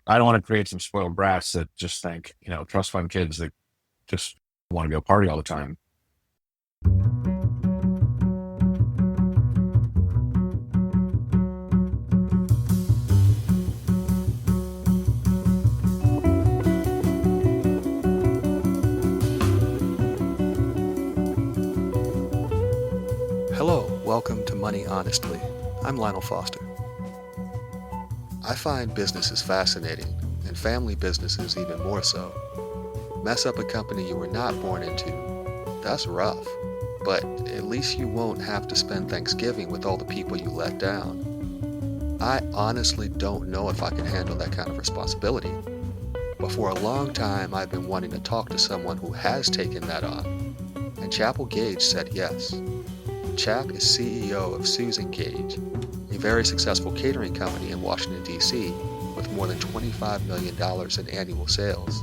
I don't want to create some spoiled brats that just think, trust fund kids that just want to go party all the time. Hello, welcome to Money Honestly. I'm Lionel Foster. I find businesses fascinating, and family businesses even more so. Mess up a company you were not born into. That's rough, but at least you won't have to spend Thanksgiving with all the people you let down. I honestly don't know if I can handle that kind of responsibility, but for a long time I've been wanting to talk to someone who has taken that on, and Chappall Gage said yes. Chap is CEO of Susan Gage, a very successful catering company in Washington, D.C., with more than $25 million in annual sales.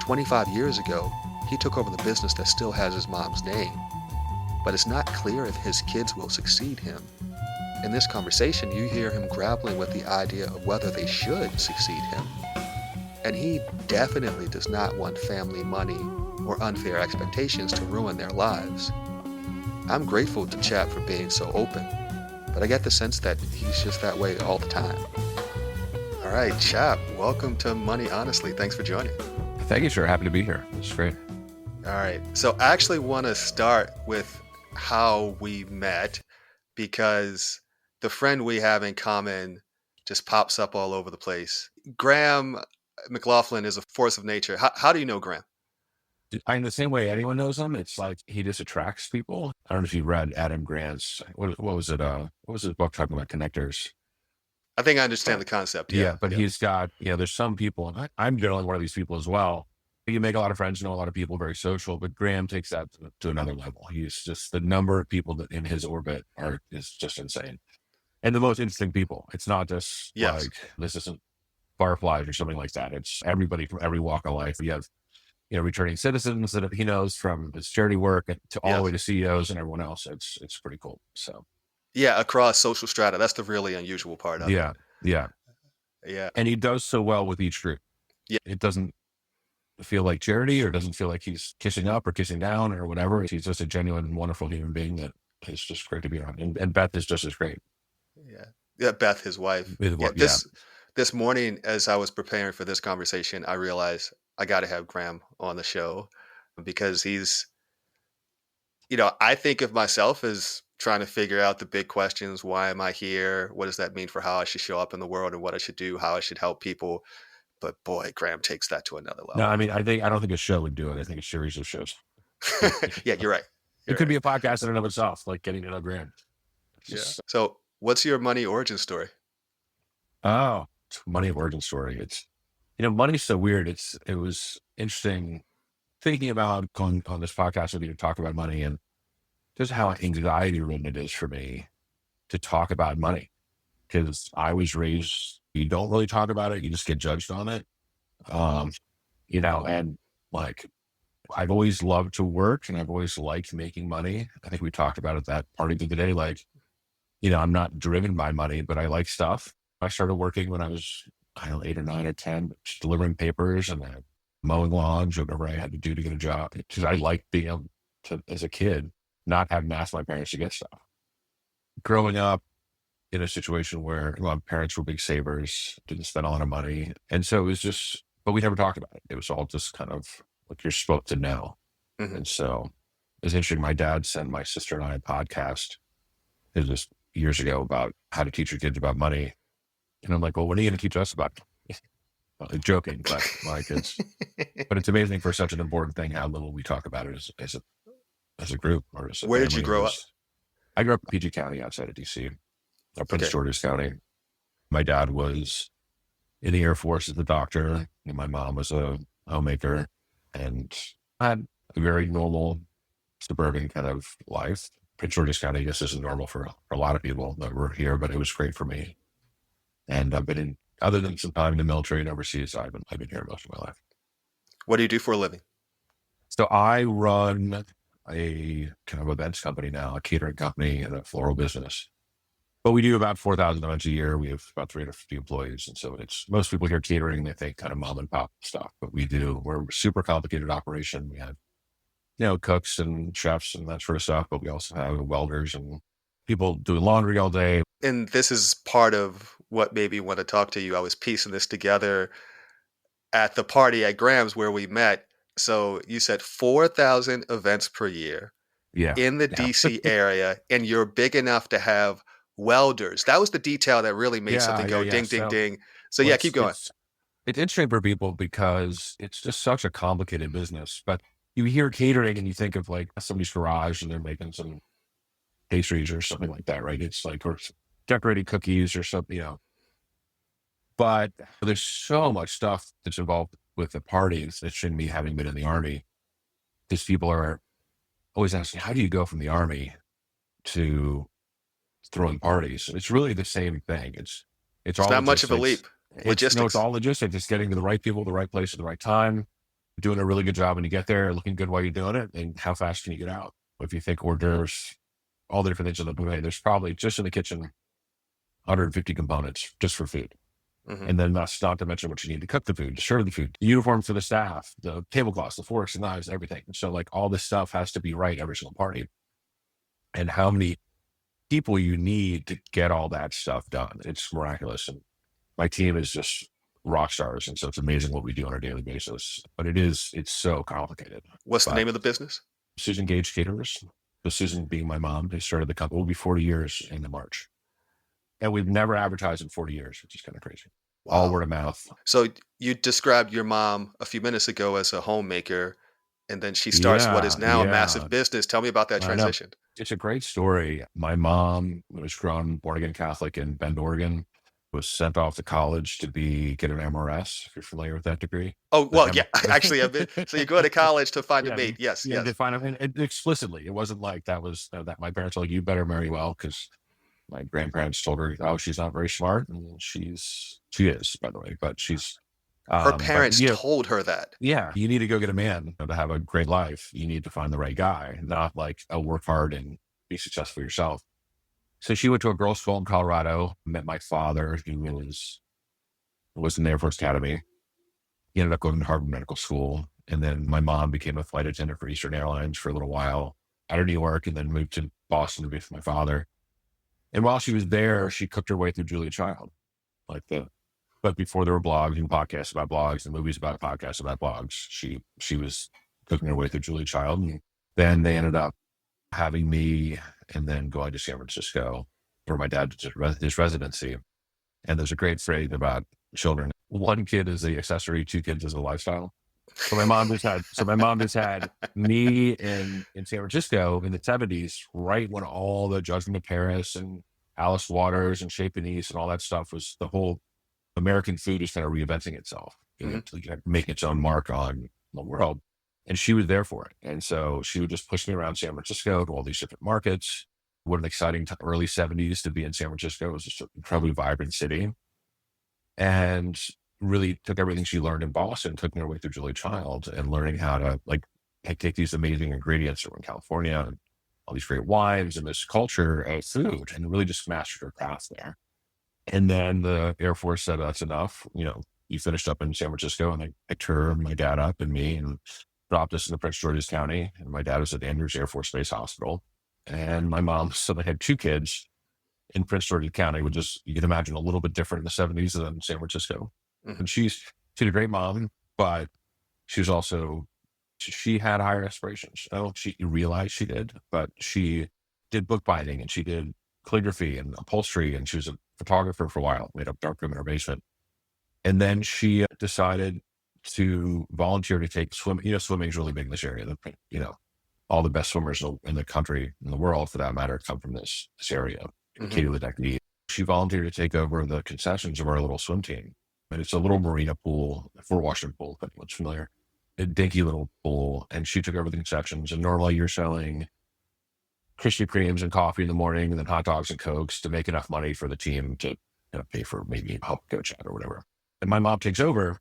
25 years ago, he took over the business that still has his mom's name, but it's not clear if his kids will succeed him. In this conversation, you hear him grappling with the idea of whether they should succeed him. And he definitely does not want family money or unfair expectations to ruin their lives. I'm grateful to Chap for being so open, but I get the sense that he's just that way all the time. All right, Chap, welcome to Money Honestly. Thanks for joining. Thank you, sir. Happy to be here. It's great. All right, so I actually want to start with how we met, because the friend we have in common just pops up all over the place. Graham McLaughlin is a force of nature. How do you know Graham? In the same way anyone knows him, it's like he just attracts people. I don't know if you read Adam Grant's, what was it? What was his book talking about connectors? I think I understand the concept. Yeah, but he's got, there's some people, and I'm generally one of these people as well. You make a lot of friends, know a lot of people, very social, but Graham takes that to another level. He's just, the number of people that in his orbit is just insane. And the most interesting people. It's not just Yes. like, this isn't Fireflies or something like that. It's everybody from every walk of life. You have, returning citizens that he knows from his charity work to all the way to CEOs and everyone else. It's pretty cool. So yeah, across social strata. That's the really unusual part of it. Yeah. And he does so well with each group. Yeah. It doesn't feel like charity, or doesn't feel like he's kissing up or kissing down or whatever. He's just a genuine and wonderful human being that is just great to be around. And Beth is just as great. Yeah, Beth, his wife. This morning, as I was preparing for this conversation, I realized I got to have Graham on the show, because he's, I think of myself as trying to figure out the big questions. Why am I here? What does that mean for how I should show up in the world and what I should do, how I should help people? But boy, Graham takes that to another level. No, I mean, I don't think a show would do it. I think a series of shows. Yeah, you're right. It could be a podcast in and of itself, like getting to know Graham. So what's your money origin story? Oh, money origin story. It's, money's so weird. It was interesting thinking about going on this podcast with you to talk about money, and just how anxiety ridden it is for me to talk about money, because I was raised, you don't really talk about it. You just get judged on it. And like, I've always loved to work and I've always liked making money. I think we talked about it that party the other day. Like, I'm not driven by money, but I like stuff. I started working when I was, 8 or 9 or 10, just delivering papers and mowing lawns, or whatever I had to do to get a job. Because I liked being able to, as a kid, not having to ask my parents to get stuff. Growing up in a situation where my parents were big savers, didn't spend a lot of money. And so it was just, but we never talked about it. It was all just kind of like, you're supposed to know. Mm-hmm. And so it was interesting. My dad sent my sister and I a podcast, it was just years ago, about how to teach your kids about money. And I'm like, well, what are you going to teach us about? Well, joking, but like but it's amazing for such an important thing how little we talk about it as a group or as a Where did you grow up? I grew up in PG County outside of DC, or Prince George's County. My dad was in the Air Force as a doctor, and my mom was a homemaker, and I had a very normal suburban kind of life. Prince George's County, I guess, isn't normal for a lot of people that were here, but it was great for me. And I've been in, other than some time in the military and overseas, I've been here most of my life. What do you do for a living? So I run a kind of events company now, a catering company and a floral business. But we do about 4,000 events a year. We have about 350 employees. And so it's most people hear catering, they think kind of mom and pop stuff, but we're a super complicated operation. We have, cooks and chefs and that sort of stuff, but we also have welders and people doing laundry all day. And this is part of what made me want to talk to you. I was piecing this together at the party at Graham's where we met. So you said 4,000 events per year Yeah. in the Yeah. DC area, and you're big enough to have welders. That was the detail that really made Yeah. something Yeah. go Yeah. ding, ding, So ding. So well, yeah, keep going. it's interesting for people because it's just such a complicated business, but you hear catering and you think of like somebody's garage and they're making some pastries or something like that, right? It's like, or decorating cookies or something, but there's so much stuff that's involved with the parties. It shouldn't be having been in the army because people are always asking, how do you go from the army to throwing parties? And it's really the same thing. It's It's all not much of a logistics. leap. It's Logistics. all logistics. It's getting to the right people, the right place at the right time, doing a really good job when you get there, looking good while you're doing it, and how fast can you get out? If you think hors d'oeuvres, all the different things in the buffet, there's probably just in the kitchen 150 components just for food. Hmm. And then that's not to mention what you need to cook the food, to serve the food, the uniform for the staff, the tablecloths, the forks and knives, everything. So like all this stuff has to be right every single party. And how many people you need to get all that stuff done. It's miraculous. And my team is just rock stars. And so it's amazing what we do on a daily basis. But it's so complicated. What's the But name of the business? Susan Gage Caterers, so Susan being my mom, they started the company. It will be 40 years in March. And we've never advertised in 40 years, which is kind of crazy. All Wow. word of mouth. So you described your mom a few minutes ago as a homemaker, and then she starts what is Yeah. now a massive Yeah. business. Tell me about that I know. transition. It's a great story. My mom was born again Catholic in Bend, Oregon, was sent off to college to get an MRS, if you're familiar with that degree. Oh, The well, yeah, actually, I've been. So you go to college to find a yeah, mate. Yes, yes. to find out, and explicitly, it wasn't like that was that my parents were like, you better marry well, because my grandparents told her, oh, she's not very smart, and she is, by the way, but she's, Her but parents told her that. yeah, you need to go get a man to have a great life. You need to find the right guy, not like work hard and be successful yourself. So she went to a girls' school in Colorado, met my father, who was in the Air Force Academy. He ended up going to Harvard Medical School. And then my mom became a flight attendant for Eastern Airlines for a little while out of New York, and then moved to Boston to be with my father. And while she was there, she cooked her way through Julia Child, but before there were blogs and podcasts about blogs and movies about podcasts about blogs, she was cooking her way through Julia Child. And then they ended up having me and then going to San Francisco where my dad did his residency. And there's a great phrase about children. One kid is the accessory, two kids is a lifestyle. So my mom just had me in San Francisco in the 70s, right when all the Judgment of Paris and Alice Waters and Chez Panisse and all that stuff was, the whole American food is kind of reinventing itself, making its own mark on the world. And she was there for it. And so she would just push me around San Francisco to all these different markets. What an exciting early 70s to be in San Francisco. It was just an incredibly vibrant city. And really took everything she learned in Boston, took her way through Julia Child and learning how to take these amazing ingredients from California and all these great wines and this culture of food, and really just mastered her craft there. And then the Air Force said, that's enough. You finished up in San Francisco, and they picked her and my dad up and me and dropped us in the Prince George's County. And my dad was at Andrews Air Force Base Hospital. And my mom, so they had two kids in Prince George's County, which is, you can imagine, a little bit different in the 70s than San Francisco. Mhm. And she's a great mom, but she had higher aspirations. She realized she did, but she did bookbinding and she did calligraphy and upholstery, and she was a photographer for a while, made up darkroom in her basement. And then she decided to volunteer to take swimming. Swimming is really big in this area. All the best swimmers in the country, in the world for that matter, come from this area. Katie Ledecky. She volunteered to take over the concessions of our little swim team. And it's a little marina pool, Fort Washington pool, if anyone's familiar. A dinky little pool. And she took over the concessions. And normally you're selling Krispy Kremes and coffee in the morning, and then hot dogs and Cokes to make enough money for the team to pay for maybe help coach out or whatever. And my mom takes over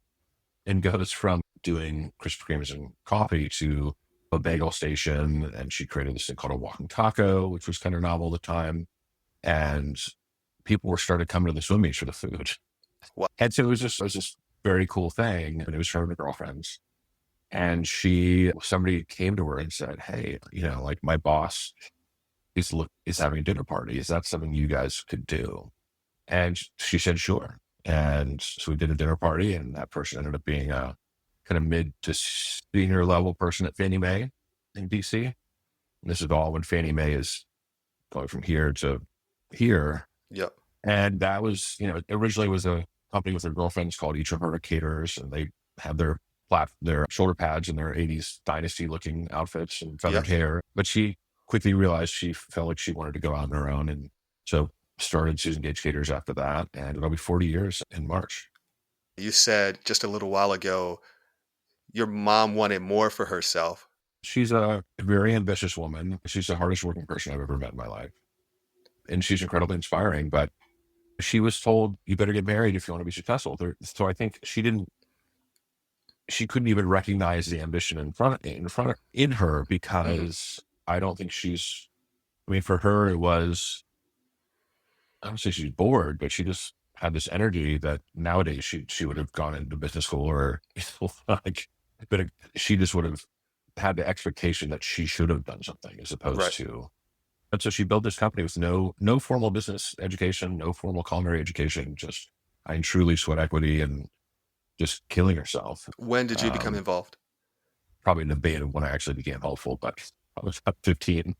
and goes from doing Krispy Kremes and coffee to a bagel station. And she created this thing called a walking taco, which was kind of novel at the time. And people were started coming to the swim meets for the food. Wow. And so it was just very cool thing. And it was her and her girlfriends. And somebody came to her and said, hey, like my boss is having a dinner party. Is that something you guys could do? And she said, sure. And so we did a dinner party, and that person ended up being a kind of mid to senior level person at Fannie Mae in DC. And this is all when Fannie Mae is going from here to here. Yep. And that was, originally was a company with their girlfriends called Each of Her Caterers, and they had their shoulder pads and their 80s dynasty looking outfits and feathered hair. But she quickly realized she felt like she wanted to go out on her own. And so started Susan Gage Caterers after that. And it'll be 40 years in March. You said just a little while ago, your mom wanted more for herself. She's a very ambitious woman. She's the hardest working person I've ever met in my life. And she's incredibly inspiring, but she was told, you better get married if you want to be successful. So I think she couldn't even recognize the ambition in her, because I don't think for her, it was, I don't say she's bored, but she just had this energy that nowadays she would have gone into business school or like, but she just would have had the expectation that she should have done something as opposed to. And so she built this company with no formal business education, no formal culinary education, just truly sweat equity and just killing herself. When did you become involved? Probably in the beta when I actually became helpful, but I was about 15.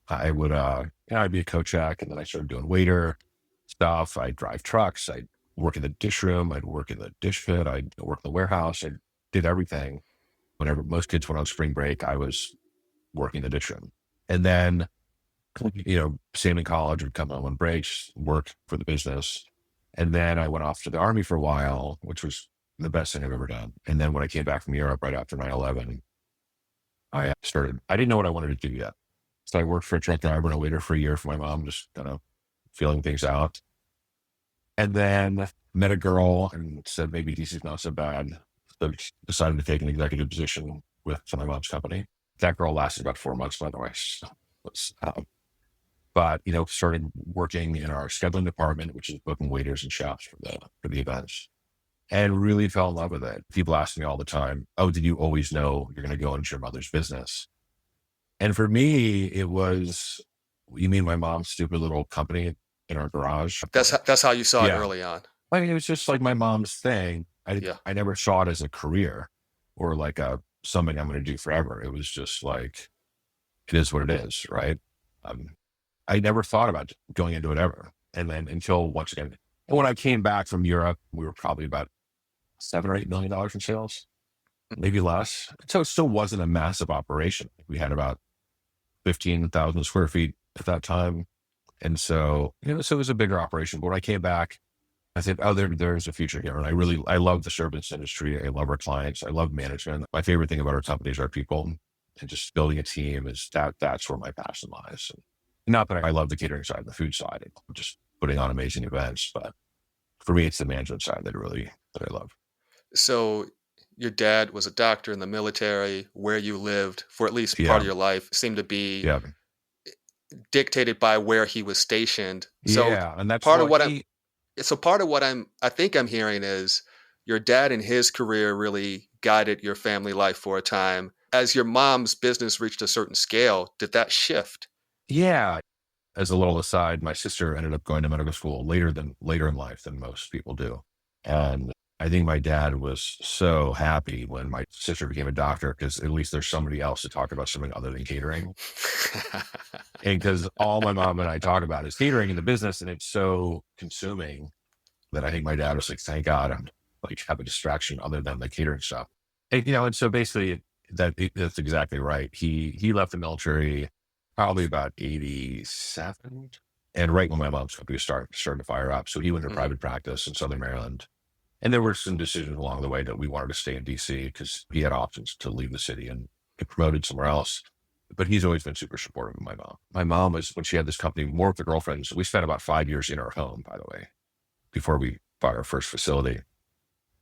I would, I'd be a co-check, and then I started doing waiter stuff. I'd drive trucks. I'd work in the dish room. I'd work in the dish pit. I'd work in the warehouse. I did everything. Whenever most kids went on spring break, I was working the dish room. And then, same in college, would come home on breaks, work for the business. And then I went off to the Army for a while, which was the best thing I've ever done. And then when I came back from Europe right after 9/11, I didn't know what I wanted to do yet. So I worked for a truck driver and a waiter for a year for my mom, just kind of feeling things out. And then met a girl and said, maybe DC's not so bad. So decided to take an executive position with my mom's company. That girl lasted about 4 months, by the way. So but started working in our scheduling department, which is booking waiters and chefs for the events, and really fell in love with it. People ask me all the time, oh, did you always know you're going to go into your mother's business? And for me, it was, you mean my mom's stupid little company in our garage? That's how you saw it early on. I mean, it was just like my mom's thing. I never saw it as a career or like something I'm going to do forever. It was just like, it is what it is, right? I never thought about going into it ever. And then until once again, when I came back from Europe, we were probably about $7 or $8 million in sales, maybe less. So it still wasn't a massive operation. We had about 15,000 square feet at that time. And so, so it was a bigger operation. But when I came back, I said, oh, there's a future here. And I love the service industry. I love our clients. I love management. My favorite thing about our company is our people, and just building a team that's where my passion lies. And not that I love the catering side and the food side, just putting on amazing events, but for me, it's the management side that I love. So your dad was a doctor in the military. Where you lived for at least part of your life seemed to be dictated by where he was stationed. So and that's part of what I think I'm hearing is your dad and his career really guided your family life for a time. As your mom's business reached a certain scale, did that shift? Yeah. As a little aside, my sister ended up going to medical school later in life than most people do. And I think my dad was so happy when my sister became a doctor, because at least there's somebody else to talk about something other than catering. And because all my mom and I talk about is catering in the business, and it's so consuming that I think my dad was like, thank God I'm like have a distraction other than the catering stuff. And, and so basically that's exactly right. He left the military probably about 87, and right when my mom's company was starting to fire up. So he went to private practice in Southern Maryland. And there were some decisions along the way that we wanted to stay in DC because he had options to leave the city and get promoted somewhere else. But he's always been super supportive of my mom. My mom was, when she had this company, more with the girlfriends, we spent about 5 years in our home, by the way, before we bought our first facility.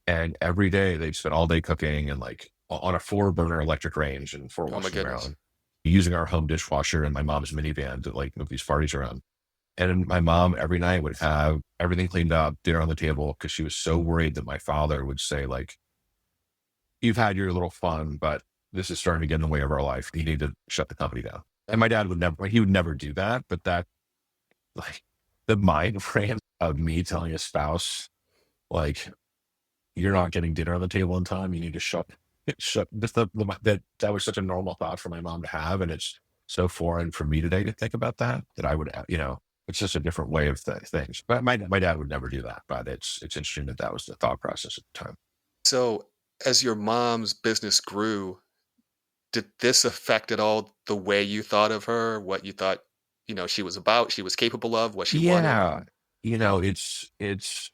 And every day they'd spend all day cooking and like on a 4-burner electric range in Fort Washington, Maryland, using our home dishwasher and my mom's minivan to like move these parties around. And my mom every night would have everything cleaned up, dinner on the table, because she was so worried that my father would say, like, you've had your little fun, but this is starting to get in the way of our life. You need to shut the company down. And my dad would never, he would never do that. But that, like, the mind frame of me telling a spouse, like, you're not getting dinner on the table in time, you need to shut this, that was such a normal thought for my mom to have. And it's so foreign for me today to think about that I would, it's just a different way of things. But my dad would never do that. But it's interesting that that was the thought process at the time. So, as your mom's business grew, did this affect at all the way you thought of her, what you thought, she was about, she was capable of, what she wanted? Yeah. It's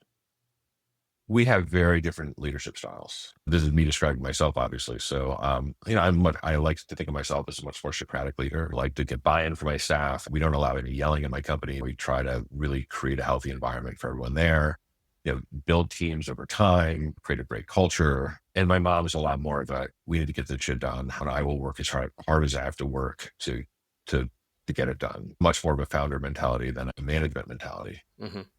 we have very different leadership styles. This is me describing myself, obviously. So, I like to think of myself as a much more Socratic leader. I like to get buy-in from my staff. We don't allow any yelling in my company. We try to really create a healthy environment for everyone there. Build teams over time, create a great culture. And my mom is a lot more of a, we need to get this shit done. And I will work as hard as I have to work to get it done. Much more of a founder mentality than a management mentality.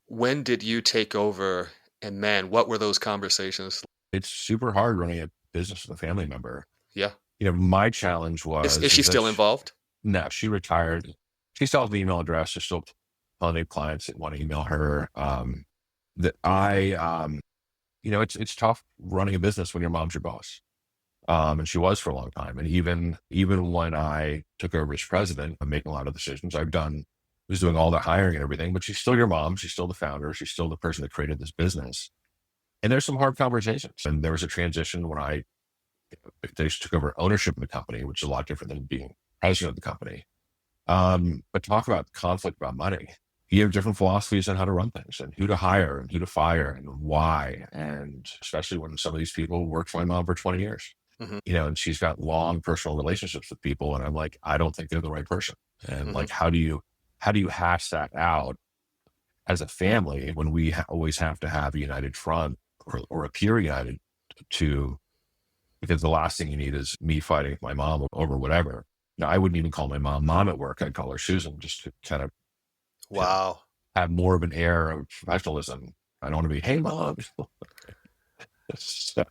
When did you take over? And man, what were those conversations? It's super hard running a business with a family member. Yeah. My challenge Is she is that still involved? no, she retired. She still has the email address. There's still plenty of clients that want to email her. That it's tough running a business when your mom's your boss. And she was for a long time. And even when I took over as president, I'm making a lot of decisions. Was doing all the hiring and everything, but she's still your mom. She's still the founder. She's still the person that created this business. And there's some hard conversations. And there was a transition when they took over ownership of the company, which is a lot different than being president of the company. But talk about conflict about money. You have different philosophies on how to run things and who to hire and who to fire and why. And especially when some of these people worked for my mom for 20 years, and she's got long personal relationships with people. And I'm like, I don't think they're the right person. And like, how do you hash that out as a family when we always have to have a united front or appear united because the last thing you need is me fighting with my mom over whatever. I wouldn't even call my mom at work. I'd call her Susan just to kind of Wow. have more of an air of professionalism. I don't want to be, hey mom. So,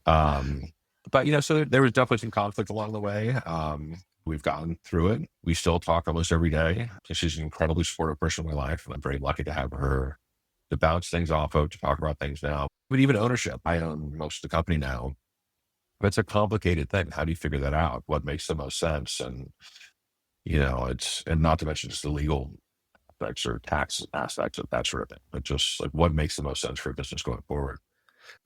but so there was definitely some conflict along the way. We've gotten through it. We still talk almost every day. She's an incredibly supportive person in my life, and I'm very lucky to have her to bounce things off of, to talk about things now. But even ownership, I own most of the company now. But it's a complicated thing. How do you figure that out? What makes the most sense? And and not to mention just the legal aspects or tax aspects of that sort of thing, but just like what makes the most sense for a business going forward.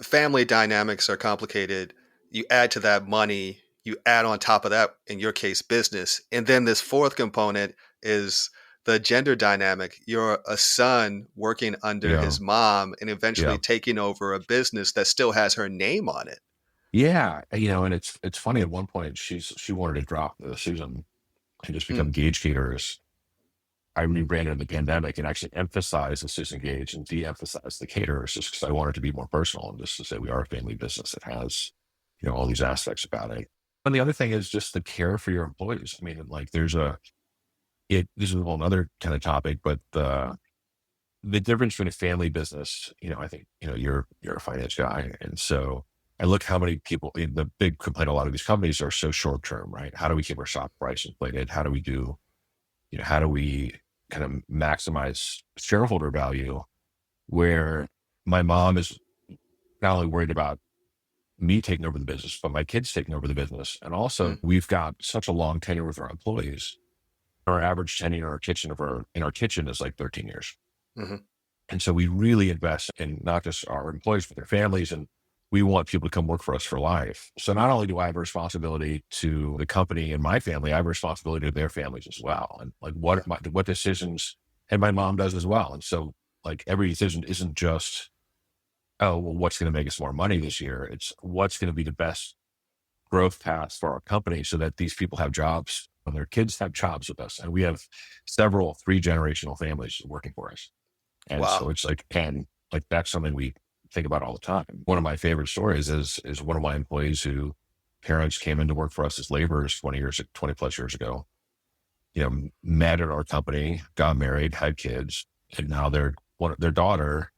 Family dynamics are complicated. You add to that money, you add on top of that, in your case, business. And then this fourth component is the gender dynamic. You're a son working under his mom and eventually taking over a business that still has her name on it. Yeah. And it's funny, at one point she wanted to drop the Susan and just become Gage Caterers. I rebranded in the pandemic and actually emphasized the Susan Gage and de-emphasized the caterers just because I wanted to be more personal and just to say we are a family business that has, all these aspects about it. And the other thing is just the care for your employees. I mean, like this is a whole other kind of topic, but the difference between a family business, I think, you're a finance guy. And so I look how many people, the big complaint, a lot of these companies are so short-term, right? How do we keep our stock price inflated? How do we kind of maximize shareholder value, where my mom is not only worried about me taking over the business, but my kids taking over the business. And also we've got such a long tenure with our employees. Our average tenure in our kitchen is like 13 years. And so we really invest in not just our employees, but their families. And we want people to come work for us for life. So not only do I have a responsibility to the company and my family, I have a responsibility to their families as well. And like what decisions, and my mom does as well. And so like every decision isn't just, oh, well, what's going to make us more money this year? It's what's going to be the best growth path for our company so that these people have jobs and their kids have jobs with us. And we have several 3-generational families working for us. And so it's like, and like, that's something we think about all the time. One of my favorite stories is one of my employees who parents came in to work for us as laborers 20 plus years ago. met at our company, got married, had kids, and now their daughter,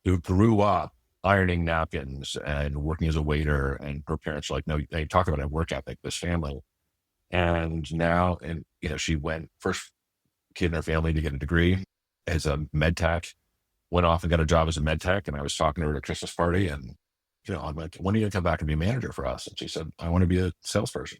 who grew up ironing napkins and working as a waiter, and her parents were like, no, they talk about a work ethic, this family. And now, she went first kid in her family to get a degree as a med tech, went off and got a job as a med tech. And I was talking to her at a Christmas party, and, I'm like, when are you going to come back and be a manager for us? And she said, I want to be a salesperson.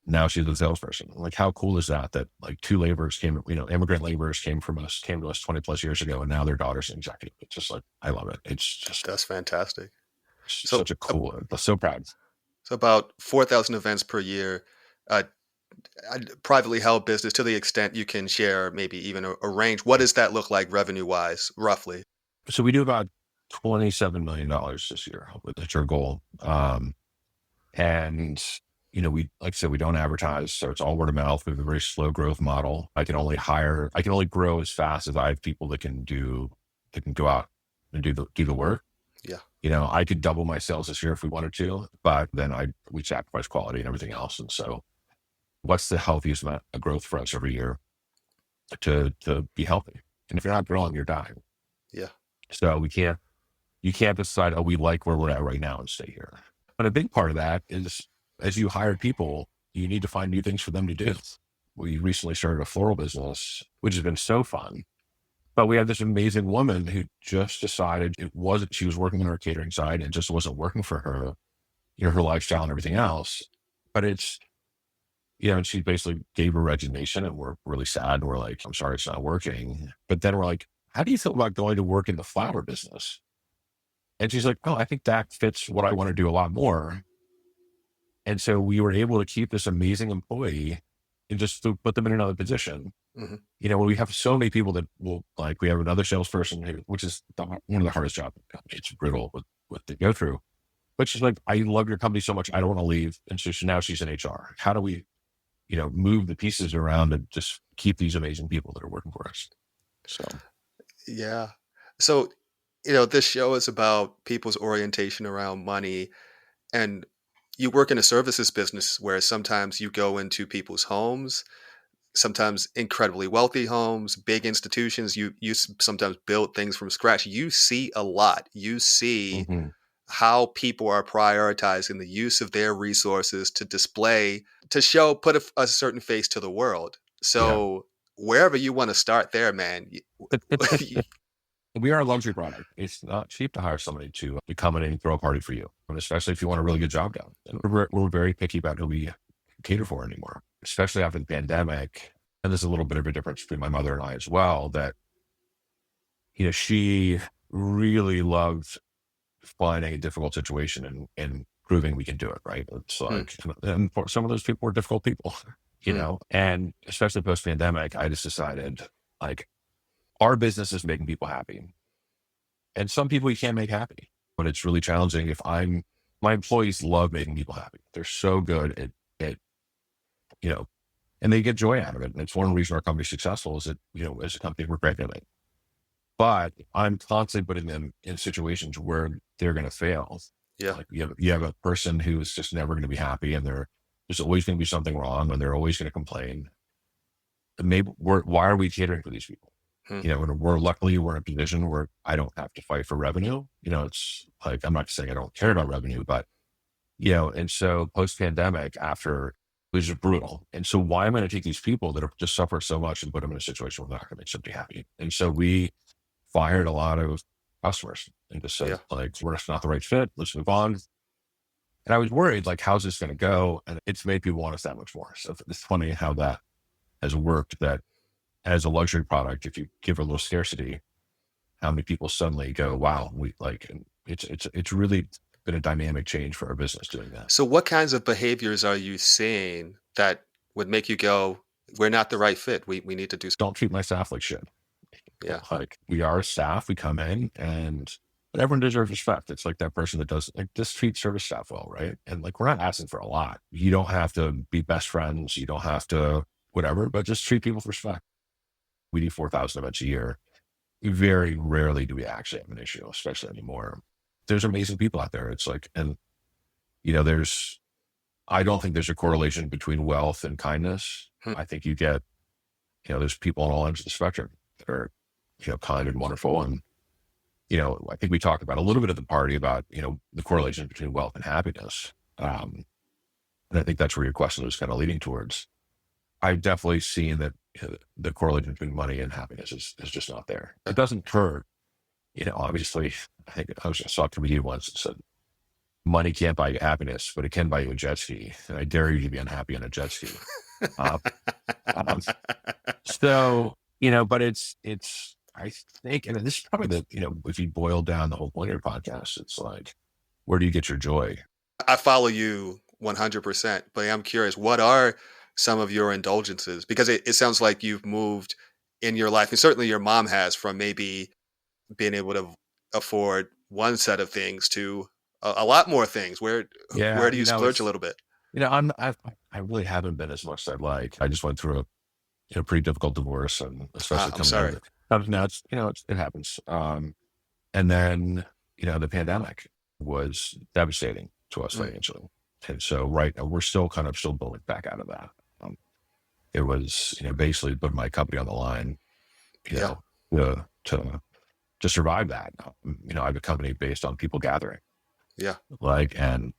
Now she's a salesperson. I'm like, how cool is that? That like two laborers came, immigrant laborers came to us 20 plus years ago, and now their daughter's an executive. It's just like, I love it. It's just That's fantastic. So, such a cool, I'm so proud. so about 4,000 events per year, uh, privately held business to the extent you can share, maybe even a range. What does that look like revenue wise, roughly? So we do about $27 million this year. That's our goal. And we, like I said, we don't advertise, so it's all word of mouth. We have a very slow growth model. I can only grow as fast as I have people that can go out and do the work. Yeah. I could double my sales this year if we wanted to, but then we sacrifice quality and everything else. And so what's the healthiest amount of growth for us every year to be healthy? And if you're not growing, you're dying. Yeah. So you can't decide, oh, we like where we're at right now and stay here. But a big part of that is, as you hire people, you need to find new things for them to do. We recently started a floral business, which has been so fun. But we have this amazing woman who just decided she was working on her catering side and it just wasn't working for her, her lifestyle and everything else. But it's, and she basically gave her resignation, and we're really sad. We're like, I'm sorry, it's not working. But then we're like, how do you feel about going to work in the flower business? And she's like, oh, I think that fits what I want to do a lot more. And so we were able to keep this amazing employee and just to put them in another position. Mm-hmm. When we have so many people that will, like, we have another salesperson, which is one of the hardest jobs in the company. It's brutal with what they go through. But she's like, I love your company so much, I don't want to leave. And so now she's in HR. How do we, move the pieces around and just keep these amazing people that are working for us? So, Yeah. So, this show is about people's orientation around money, and you work in a services business where sometimes you go into people's homes, sometimes incredibly wealthy homes, big institutions. You sometimes build things from scratch. You see a lot. You see mm-hmm. how people are prioritizing the use of their resources to display, to show, put a certain face to the world. So wherever you want to start there, man. We are a luxury product. It's not cheap to hire somebody to come in and throw a party for you, and especially if you want a really good job done. And we're very picky about who we cater for anymore, especially after the pandemic. And there's a little bit of a difference between my mother and I as well, that, she really loved finding a difficult situation and proving we can do it, right? It's like, and for some of those people were difficult people, and especially post-pandemic, I just decided, like, our business is making people happy. And some people you can't make happy, but it's really challenging. My employees love making people happy. They're so good at and they get joy out of it. And it's one reason our company's successful is that, as a company, we're great at it. But I'm constantly putting them in situations where they're going to fail. Yeah. Like you have a person who is just never going to be happy, and there's always going to be something wrong, and they're always going to complain. And maybe why are we catering for these people? And we're in a position where I don't have to fight for revenue. It's like, I'm not saying I don't care about revenue, but, and so post-pandemic, after, it was just brutal. And so why am I going to take these people that have just suffered so much and put them in a situation where they're not going to make somebody happy? And so we fired a lot of customers and just said, like, we're just not the right fit. Let's move on. And I was worried, like, how's this going to go? And it's made people want us that much more. So it's funny how that has worked, that as a luxury product, if you give a little scarcity, how many people suddenly go, wow, it's really been a dynamic change for our business doing that. So what kinds of behaviors are you seeing that would make you go, we're not the right fit? We need to do something. Don't treat my staff like shit. Yeah. Like, we are staff, we come in, but everyone deserves respect. It's like that person that does, like, just treat service staff well, right? And, like, we're not asking for a lot. You don't have to be best friends. You don't have to whatever, but just treat people with respect. We do 4,000 events a year. Very rarely do we actually have an issue, especially anymore. There's amazing people out there. It's like, and there's I don't think there's a correlation between wealth and kindness. Hmm. I think you get, there's people on all ends of the spectrum that are, kind and wonderful. And, I think we talked about a little bit at the party about, the correlation between wealth and happiness. And I think that's where your question was kind of leading towards. I've definitely seen that the correlation between money and happiness is just not there. It doesn't hurt. Obviously, I think I saw a comedian once that said, money can't buy you happiness, but it can buy you a jet ski. And I dare you to be unhappy on a jet ski. Uh, so, but it's, I think, and this is probably if you boil down the whole point of your podcast, it's like, where do you get your joy? I follow you 100%, but I'm curious, what are some of your indulgences? Because it sounds like you've moved in your life, and certainly your mom has, from maybe being able to afford one set of things to a lot more things. Where do you splurge a little bit? I really haven't been as much as I'd like. I just went through a pretty difficult divorce, and especially I'm sorry. now it happens. And then, the pandemic was devastating to us financially. And so right now we're still building back out of that. It was, basically putting my company on the line, to survive that. I have a company based on people gathering. Yeah. And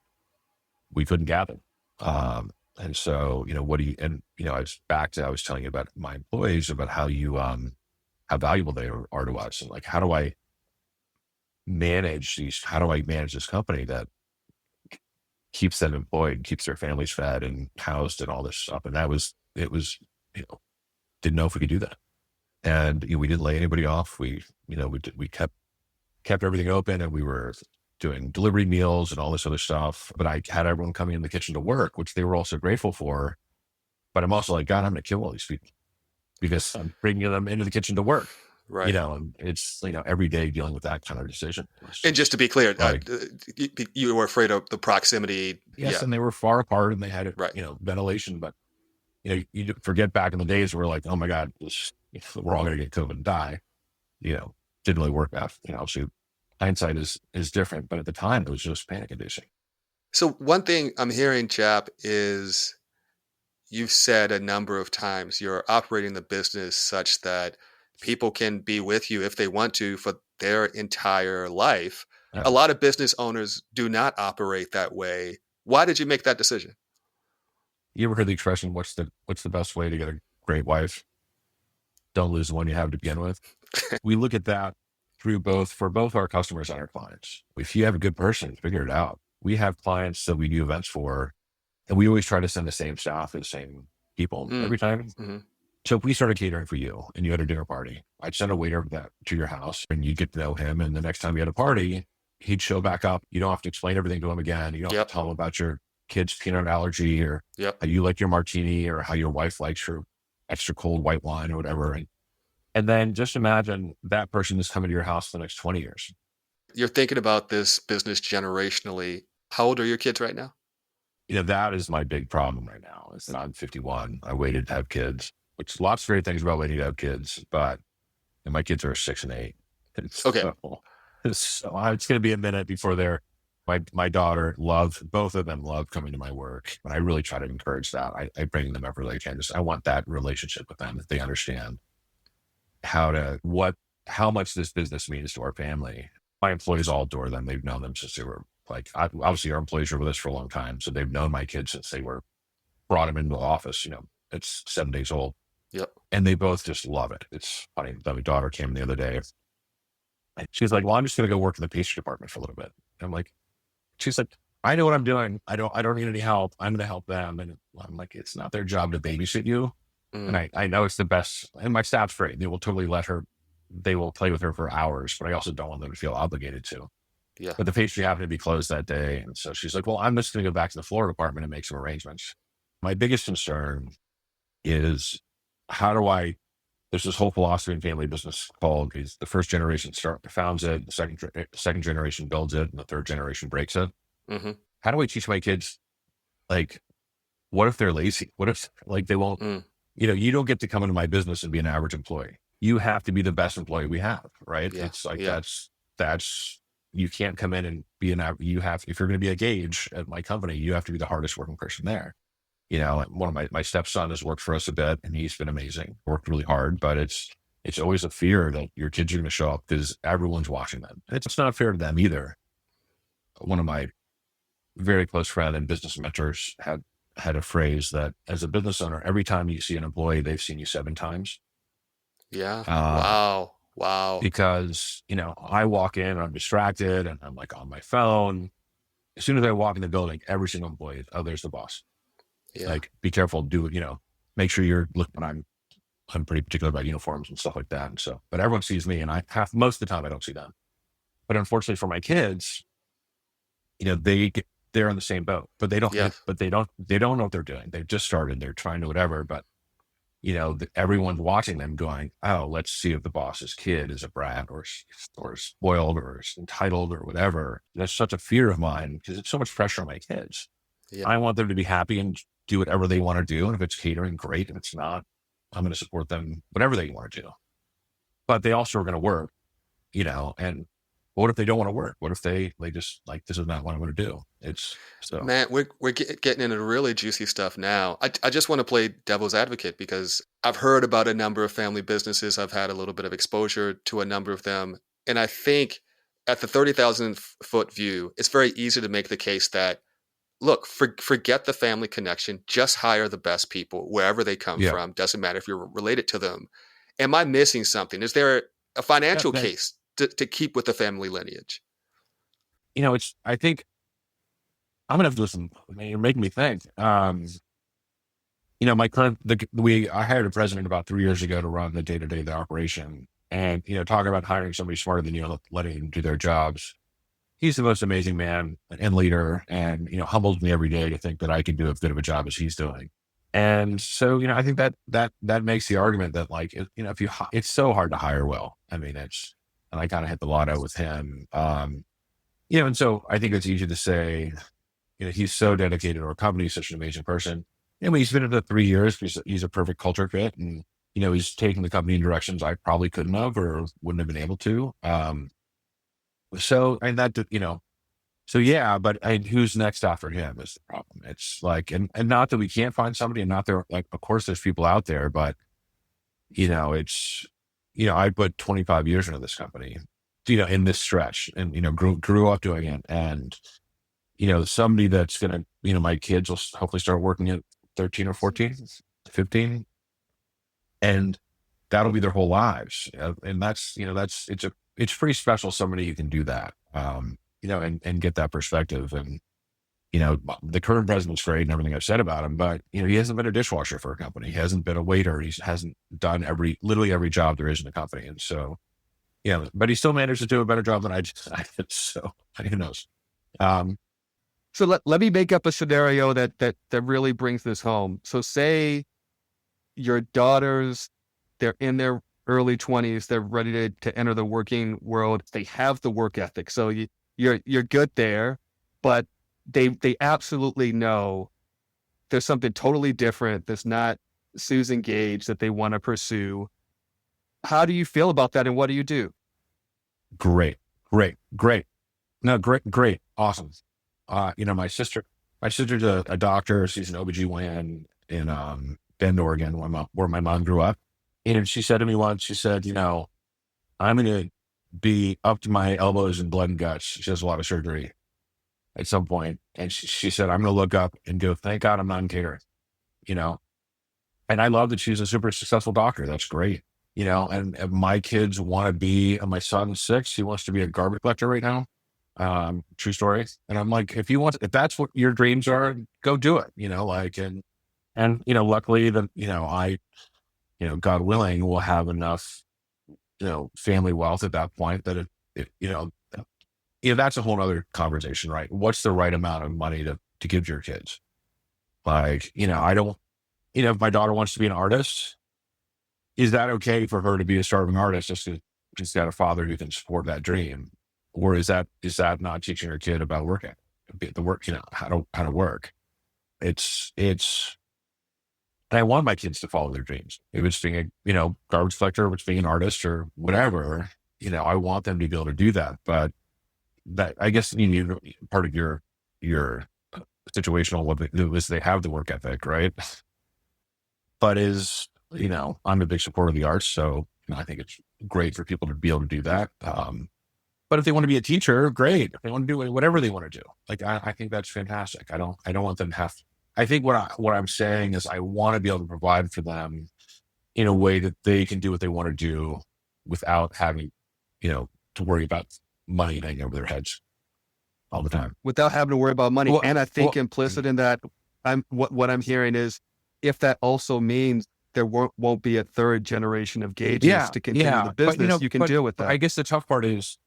we couldn't gather. And so, I was telling you about my employees, about how how valuable they are to us. And how do I manage this company that keeps them employed, keeps their families fed and housed and all this stuff. And didn't know if we could do that. And we didn't lay anybody off. We kept everything open, and we were doing delivery meals and all this other stuff. But I had everyone coming in the kitchen to work, which they were also grateful for. But I'm also like, God, I'm going to kill all these people because I'm bringing them into the kitchen to work. Right. And it's, every day dealing with that kind of decision. And just to be clear, you were afraid of the proximity. Yes. Yeah. And they were far apart, and they had, right. Ventilation, but you forget back in the days where like, oh my God, we're all going to get COVID and die. Didn't really work out. Obviously hindsight is different, but at the time it was just panic inducing. So one thing I'm hearing, Chap, is you've said a number of times you're operating the business such that people can be with you if they want to for their entire life. Yeah. A lot of business owners do not operate that way. Why did you make that decision? You ever heard the expression, what's the best way to get a great wife? Don't lose the one you have to begin with. We look at that for both our customers and our clients. If you have a good person, figure it out. We have clients that we do events for, and we always try to send the same staff and the same people every time. Mm-hmm. So if we started catering for you and you had a dinner party, I'd send a waiter to your house, and you'd get to know him. And the next time you had a party, he'd show back up. You don't have to explain everything to him again. You don't have to tell him about your kid's peanut allergy, or how you like your martini, or how your wife likes her extra cold white wine or whatever. And then just imagine that person is coming to your house for the next 20 years. You're thinking about this business generationally. How old are your kids right now? That is my big problem right now, is that I'm 51. I waited to have kids, which lots of great things about waiting to have kids, but my kids are 6 and 8. Okay. So it's going to be a minute before my daughter both of them love coming to my work. And I really try to encourage that. I bring them everywhere I can. I want that relationship with them, that they understand how much this business means to our family. My employees all adore them. They've known them since they were obviously our employees are with us for a long time. So they've known my kids since they brought them into the office. It's 7 days old. Yep. And they both just love it. It's funny. My daughter came the other day. She's like, well, I'm just going to go work in the pastry department for a little bit. And I'm like, she's like, I know what I'm doing. I don't need any help. I'm going to help them. And I'm like, it's not their job to babysit you. And I know it's the best. And my staff's great. They will totally they will play with her for hours, but I also don't want them to feel obligated to. Yeah. But the pastry happened to be closed that day. And so she's like, well, I'm just going to go back to the floor department and make some arrangements. My biggest concern is there's this whole philosophy in family business called, the first generation founds it, the second generation builds it, and the third generation breaks it. Mm-hmm. How do I teach my kids, what if they're lazy? What if they won't, you don't get to come into my business and be an average employee. You have to be the best employee we have, right? Yeah. It's like, that's you can't come in and be if you're going to be a Gage at my company, you have to be the hardest working person there. Like one of my stepson has worked for us a bit and he's been amazing, worked really hard, but it's always a fear that your kids are going to show up because everyone's watching them. And it's not fair to them either. One of my very close friend and business mentors had a phrase that as a business owner, every time you see an employee, they've seen you 7 times. Yeah. Um, Wow. Wow. because, I walk in, I'm distracted and I'm like on my phone. As soon as I walk in the building, every single employee, oh, there's the boss. Yeah. Like, be careful, do it, make sure you're looking. I'm pretty particular about uniforms and stuff like that. And so, but everyone sees me and most of the time I don't see them. But unfortunately for my kids, they're in the same boat, but they don't, Yeah. they don't know what they're doing. They've just started, they're trying to whatever, but everyone's watching them going, oh, let's see if the boss's kid is a brat or spoiled or is entitled or whatever. That's such a fear of mine because it's so much pressure on my kids. Yeah. I want them to be happy and do whatever they want to do. And if it's catering, great. If it's not, I'm going to support them, whatever they want to do. But they also are going to work, and what if they don't want to work? What if they just like, this is not what I want to do? Man, we're getting into really juicy stuff now. I just want to play devil's advocate because I've heard about a number of family businesses. I've had a little bit of exposure to a number of them. And I think at the 30,000 foot view, it's very easy to make the case that, look, forget the family connection, just hire the best people wherever they come from. Doesn't matter if you're related to them. Am I missing something? Is there a financial case to keep with the family lineage? I think I'm gonna have to listen. I mean, you're making me think. My current I hired a president about 3 years ago to run the day-to-day of the operation, and talking about hiring somebody smarter than you, letting them do their jobs. He's the most amazing man and leader, and humbles me every day to think that I can do as good of a job as he's doing. And so I think that makes the argument that like if it's so hard to hire well. I mean, and I kind of hit the lotto with him. And so I think it's easy to say, he's so dedicated to our company, he's such an amazing person. And he's been at it 3 years. He's a perfect culture fit, and he's taking the company in directions I probably couldn't have or wouldn't have been able to. So and that so yeah, but who's next after him is the problem. It's like, and not that we can't find somebody, and not there. Like, of course, there's people out there, but it's I put 25 years into this company, in this stretch, and grew up doing it, and somebody that's gonna, my kids will hopefully start working at 13 or 14, 15, and that'll be their whole lives. And it's pretty special, somebody who can do that, and get that perspective. And, the current president's great and everything I've said about him, but, he hasn't been a dishwasher for a company. He hasn't been a waiter. He hasn't done literally every job there is in the company. And so, but he still managed to do a better job than I did. So who knows? So let me make up a scenario that really brings this home. So say your daughters, they're in their early 20s, they're ready to enter the working world. They have the work ethic. So you're good there, but they absolutely know there's something totally different. There's not Susan Gage that they want to pursue. How do you feel about that, and what do you do? Great. No, great. Awesome. My sister's a doctor. She's an OBGYN in Bend, Oregon, where my mom grew up. And she said to me once, she said, I'm going to be up to my elbows in blood and guts. She has a lot of surgery at some point. And she said, I'm going to look up and go, thank God I'm not in catering, and I love that she's a super successful doctor. That's great. And my kids want to be, my son's 6, he wants to be a garbage collector right now. True story. And I'm like, if that's what your dreams are, go do it, and luckily that, I, God willing, will have enough, family wealth at that point that that's a whole other conversation, right? What's the right amount of money to give to your kids? Like, I don't, if my daughter wants to be an artist, is that okay for her to be a starving artist just because she's got a father who can support that dream? Or is that not teaching your kid about working, the work, how to work? It's, and I want my kids to follow their dreams. If it's being a, garbage collector, if it's being an artist or whatever, I want them to be able to do that. But, that I guess part of your situational what they do is they have the work ethic, right? But I'm a big supporter of the arts, so I think it's great for people to be able to do that. But if they want to be a teacher, great. If they want to do whatever they want to do, like I think that's fantastic. I don't want them to have. I think what I'm saying is I want to be able to provide for them in a way that they can do what they want to do without having, to worry about money hanging over their heads all the time. Without having to worry about money. Well, and I think implicit in that, what I'm hearing is if that also means there won't be a third generation of Gages to continue the business, but, you can deal with that. I guess the tough part is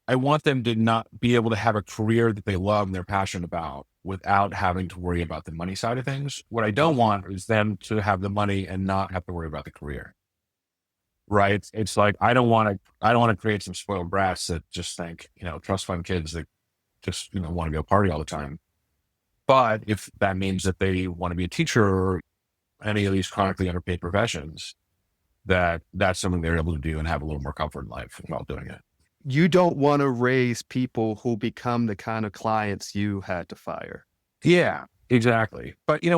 I want them to not be able to have a career that they love and they're passionate about without having to worry about the money side of things. What I don't want is them to have the money and not have to worry about the career. Right? It's like I don't want to create some spoiled brats that just think, trust fund kids that just want to go party all the time. But if that means that they want to be a teacher or any of these chronically underpaid professions, that's something they're able to do and have a little more comfort in life while doing it. You don't want to raise people who become the kind of clients you had to fire. Yeah, exactly. But and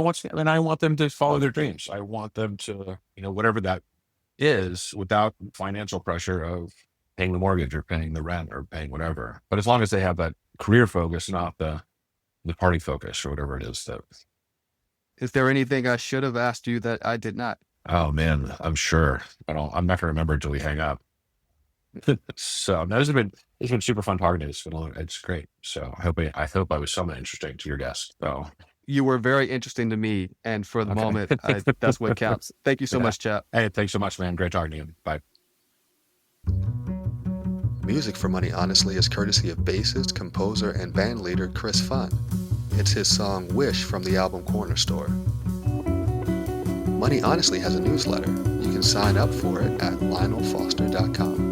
I want them to follow their dreams. I want them to, whatever that is, without financial pressure of paying the mortgage or paying the rent or paying whatever. But as long as they have that career focus, not the party focus or whatever it is. Is there anything I should have asked you that I did not? Oh man, I'm sure. I'm not gonna remember until we hang up. So no, it's been super fun talking to you. It's great. So I hope I was somewhat interesting to your guest. So you were very interesting to me, and for the moment, that's what counts. Thank you so much, Chap. Hey, thanks so much, man. Great talking to you. Bye. Music for Money Honestly is courtesy of bassist, composer, and band leader Chris Funn. It's his song Wish from the album Corner Store. Money Honestly has a newsletter. You can sign up for it at lionelfoster.com.